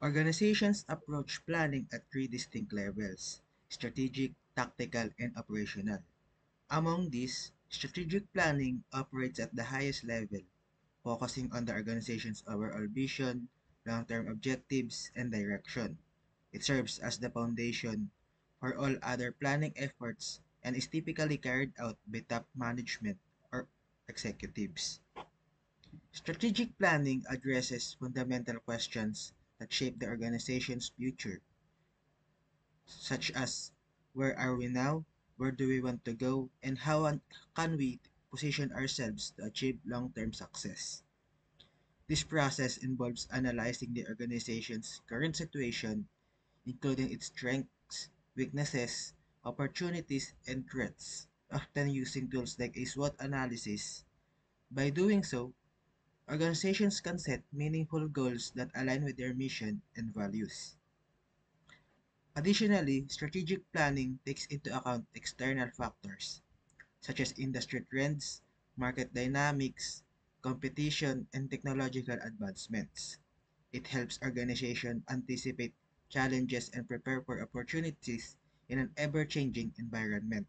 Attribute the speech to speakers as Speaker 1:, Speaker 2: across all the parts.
Speaker 1: Organizations approach planning at three distinct levels: strategic, tactical, and operational. Among these, strategic planning operates at the highest level, focusing on the organization's overall vision, long-term objectives, and direction. It serves as the foundation for all other planning efforts and is typically carried out by top management or executives. Strategic planning addresses fundamental questions that shape the organization's future, such as where are we now, where do we want to go, and can we position ourselves to achieve long-term success. This process involves analyzing the organization's current situation, including its strengths, weaknesses, opportunities, and threats, often using tools like a SWOT analysis. By doing so, organizations can set meaningful goals that align with their mission and values. Additionally, strategic planning takes into account external factors such as industry trends, market dynamics, competition, and technological advancements. It helps organizations anticipate challenges and prepare for opportunities in an ever-changing environment.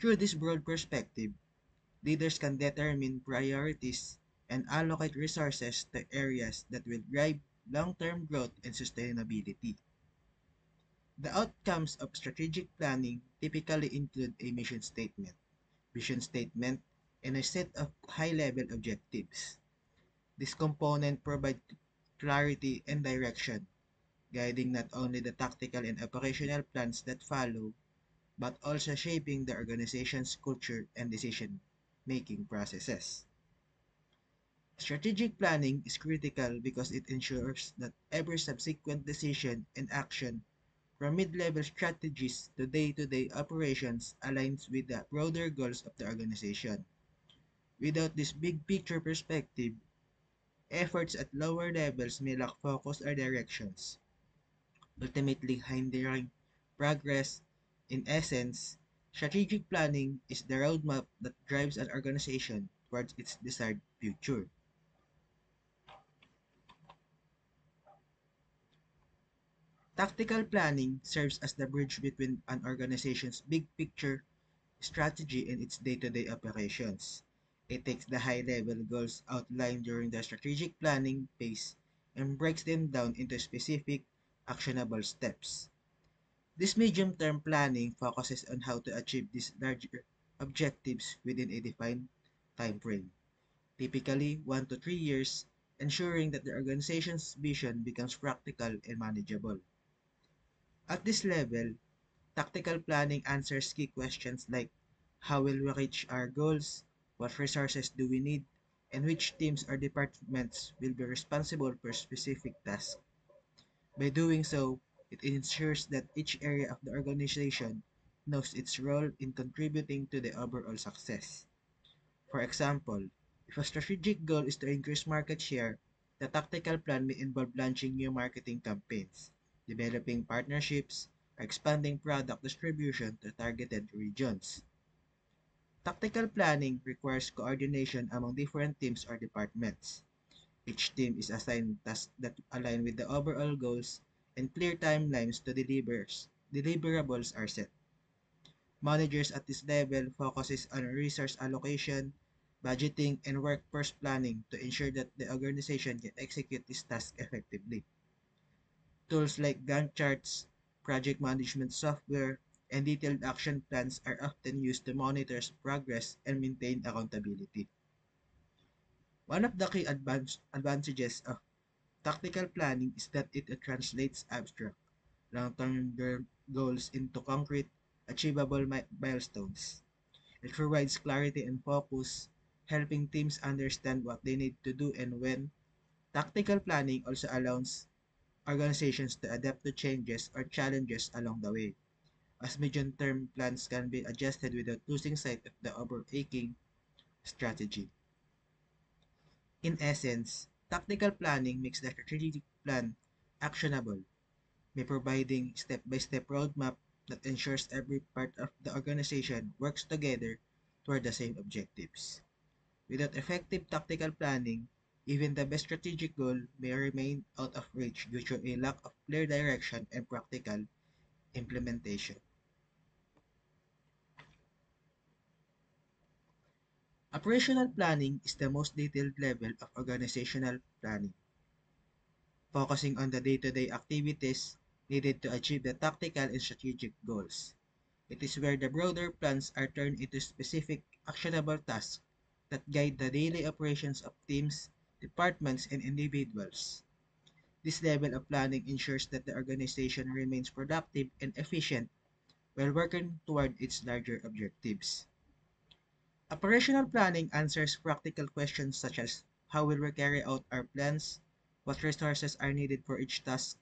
Speaker 1: Through this broad perspective, leaders can determine priorities and allocate resources to areas that will drive long-term growth and sustainability. The outcomes of strategic planning typically include a mission statement, vision statement, and a set of high-level objectives. This component provides clarity and direction, guiding not only the tactical and operational plans that follow, but also shaping the organization's culture and decision-making processes. Strategic planning is critical because it ensures that every subsequent decision and action, from mid-level strategies to day-to-day operations, aligns with the broader goals of the organization. Without this big picture perspective, efforts at lower levels may lack focus or directions, ultimately hindering progress. In essence, strategic planning is the roadmap that drives an organization towards its desired future. Tactical planning serves as the bridge between an organization's big picture strategy and its day-to-day operations. It takes the high-level goals outlined during the strategic planning phase and breaks them down into specific, actionable steps. This medium-term planning focuses on how to achieve these larger objectives within a defined time frame, typically 1 to 3 years, ensuring that the organization's vision becomes practical and manageable. At this level, tactical planning answers key questions like how will we reach our goals, what resources do we need, and which teams or departments will be responsible for specific tasks. By doing so, it ensures that each area of the organization knows its role in contributing to the overall success. For example, if a strategic goal is to increase market share, the tactical plan may involve launching new marketing campaigns, developing partnerships, or expanding product distribution to targeted regions. Tactical planning requires coordination among different teams or departments. Each team is assigned tasks that align with the overall goals, and clear timelines to deliverables are set. Managers at this level focuses on resource allocation, budgeting, and workforce planning to ensure that the organization can execute this task effectively. Tools like Gantt charts, project management software, and detailed action plans are often used to monitor progress and maintain accountability. One of the key advantages of tactical planning is that it translates abstract, long-term goals into concrete, achievable milestones. It provides clarity and focus, helping teams understand what they need to do and when. Tactical planning also allows organizations to adapt to changes or challenges along the way, as medium-term plans can be adjusted without losing sight of the overarching strategy. In essence, tactical planning makes the strategic plan actionable by providing step-by-step roadmap that ensures every part of the organization works together toward the same objectives. Without effective tactical planning, Even the best strategic goal may remain out of reach due to a lack of clear direction and practical implementation. Operational planning is the most detailed level of organizational planning, focusing on the day-to-day activities needed to achieve the tactical and strategic goals. It is where the broader plans are turned into specific, actionable tasks that guide the daily operations of teams, departments, and individuals. This level of planning ensures that the organization remains productive and efficient while working toward its larger objectives. Operational planning answers practical questions such as how will we carry out our plans, what resources are needed for each task,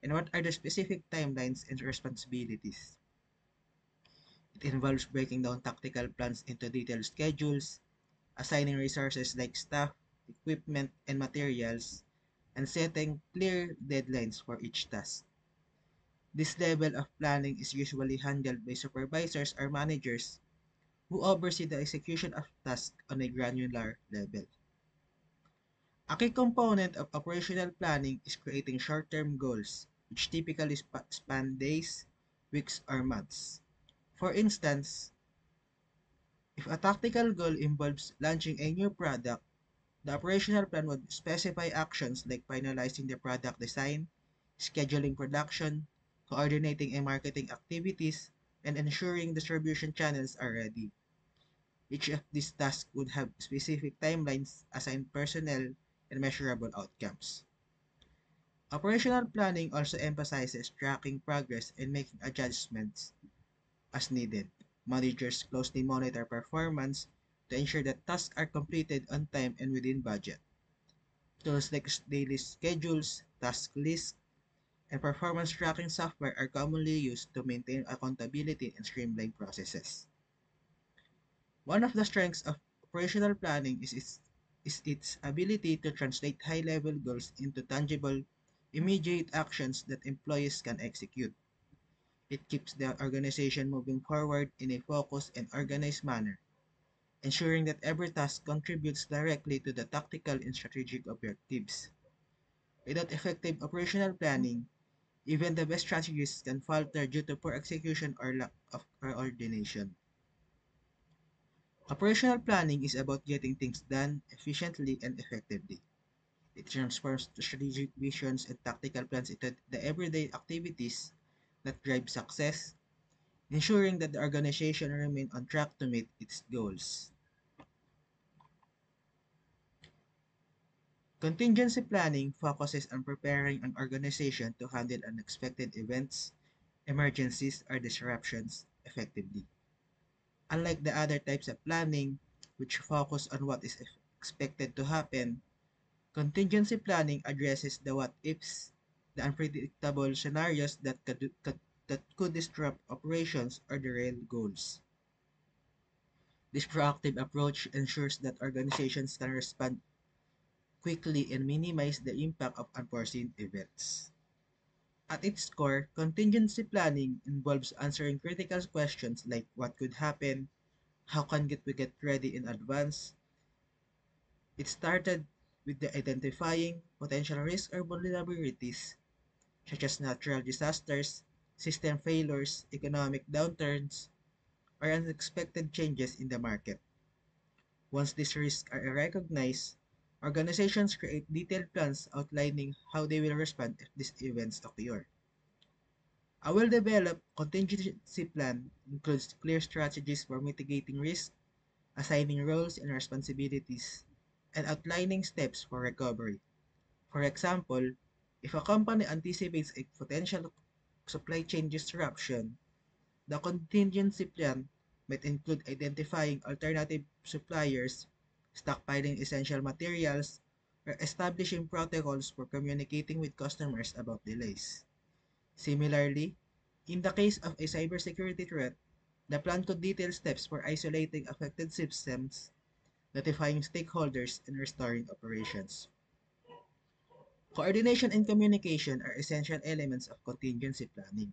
Speaker 1: and what are the specific timelines and responsibilities. It involves breaking down tactical plans into detailed schedules, assigning resources like staff, equipment, and materials, and setting clear deadlines for each task. This level of planning is usually handled by supervisors or managers who oversee the execution of tasks on a granular level. A key component of operational planning is creating short-term goals, which typically span days, weeks, or months. For instance, if a tactical goal involves launching a new product, the operational plan would specify actions like finalizing the product design, scheduling production, coordinating and marketing activities, and ensuring distribution channels are ready. Each of these tasks would have specific timelines, assigned personnel, and measurable outcomes. Operational planning also emphasizes tracking progress and making adjustments as needed. Managers closely monitor performance to ensure that tasks are completed on time and within budget. Tools like daily schedules, task lists, and performance tracking software are commonly used to maintain accountability and streamline processes. One of the strengths of operational planning is its ability to translate high-level goals into tangible, immediate actions that employees can execute. It keeps the organization moving forward in a focused and organized manner, ensuring that every task contributes directly to the tactical and strategic objectives. Without effective operational planning, even the best strategies can falter due to poor execution or lack of coordination. Operational planning is about getting things done efficiently and effectively. It transforms the strategic visions and tactical plans into the everyday activities that drive success, ensuring that the organization remains on track to meet its goals. Contingency planning focuses on preparing an organization to handle unexpected events, emergencies, or disruptions effectively. Unlike the other types of planning, which focus on what is expected to happen, contingency planning addresses the what ifs, the unpredictable scenarios that could disrupt operations or derail goals. This proactive approach ensures that organizations can respond quickly and minimize the impact of unforeseen events. At its core, contingency planning involves answering critical questions like what could happen, how can we get ready in advance. It started with the identifying potential risks or vulnerabilities, such as natural disasters, system failures, economic downturns, or unexpected changes in the market. Once these risks are recognized, organizations create detailed plans outlining how they will respond if these events occur. A well-developed contingency plan includes clear strategies for mitigating risk, assigning roles and responsibilities, and outlining steps for recovery. For example, if a company anticipates a potential supply chain disruption, the contingency plan might include identifying alternative suppliers, stockpiling essential materials, or establishing protocols for communicating with customers about delays. Similarly, in the case of a cybersecurity threat, the plan could detail steps for isolating affected systems, notifying stakeholders, and restoring operations. Coordination and communication are essential elements of contingency planning.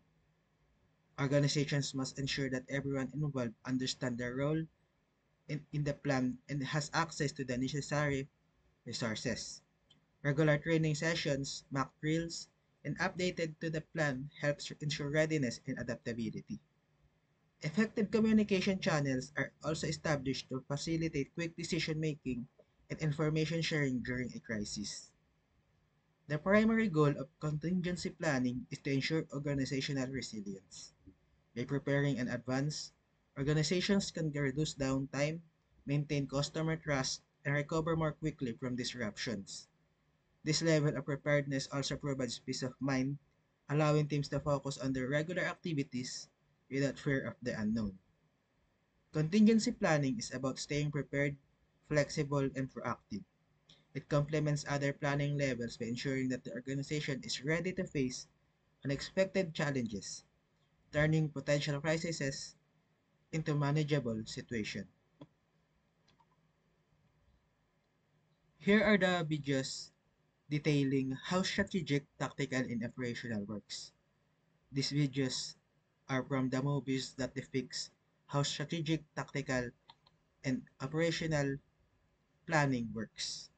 Speaker 1: Organizations must ensure that everyone involved understands their role in the plan and has access to the necessary Resources. Regular training sessions, mock drills, and updated to the plan helps ensure readiness and adaptability. Effective communication channels are also established to facilitate quick decision making and information sharing during a crisis. The primary goal of contingency planning is to ensure organizational resilience. By preparing in advance, organizations can reduce downtime, maintain customer trust, and recover more quickly from disruptions. This level of preparedness also provides peace of mind, allowing teams to focus on their regular activities without fear of the unknown. Contingency planning is about staying prepared, flexible, and proactive. It complements other planning levels by ensuring that the organization is ready to face unexpected challenges, turning potential crises into manageable situations. Here are the videos detailing how strategic, tactical, and operational works. These videos are from the movies that depicts how strategic, tactical, and operational planning works.